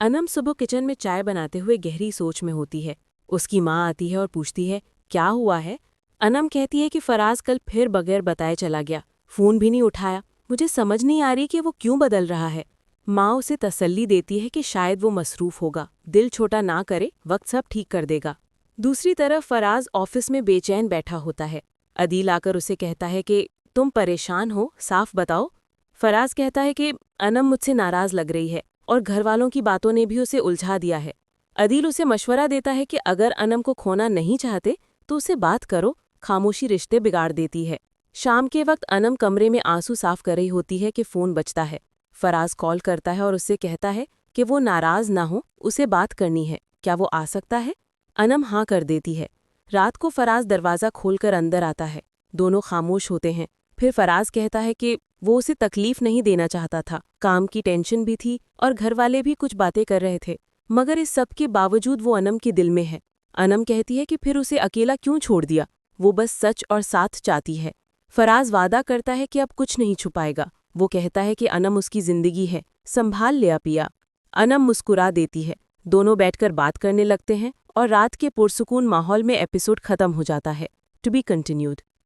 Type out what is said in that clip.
अनम सुबह किचन में चाय बनाते हुए गहरी सोच में होती है। उसकी माँ आती है और पूछती है, क्या हुआ है? अनम कहती है कि फराज कल फिर बगैर बताए चला गया, फ़ोन भी नहीं उठाया। मुझे समझ नहीं आ रही कि वो क्यों बदल रहा है। माँ उसे तसल्ली देती है कि शायद वो मसरूफ़ होगा, दिल छोटा ना करे, वक्त सब ठीक कर देगा। दूसरी तरफ फराज ऑफिस में बेचैन बैठा होता है। अदील आकर उसे कहता है कि तुम परेशान हो, साफ बताओ। फराज कहता है कि अनम मुझसे नाराज़ लग रही है और घर वालों की बातों ने भी उसे उलझा दिया है। अदील उसे मशवरा देता है कि अगर अनम को खोना नहीं चाहते तो उसे बात करो, खामोशी रिश्ते बिगाड़ देती है। शाम के वक्त अनम कमरे में आंसू साफ कर रही होती है कि फ़ोन बजता है। फराज कॉल करता है और उससे कहता है कि वो नाराज़ ना हो, उसे बात करनी है, क्या वो आ सकता है? अनम हाँ कर देती है। रात को फराज दरवाज़ा खोलकर अंदर आता है। दोनों खामोश होते हैं। फिर फराज कहता है कि वो उसे तकलीफ नहीं देना चाहता था, काम की टेंशन भी थी और घर वाले भी कुछ बातें कर रहे थे, मगर इस सब के बावजूद वो अनम के दिल में है। अनम कहती है कि फिर उसे अकेला क्यों छोड़ दिया, वो बस सच और साथ चाहती है। फराज वादा करता है कि अब कुछ नहीं छुपाएगा। वो कहता है कि अनम उसकी जिंदगी है, संभाल लिया पिया। अनम मुस्कुरा देती है। दोनों बैठकर बात करने लगते हैं और रात के पुरसुकून माहौल में एपिसोड खत्म हो जाता है। To be continued.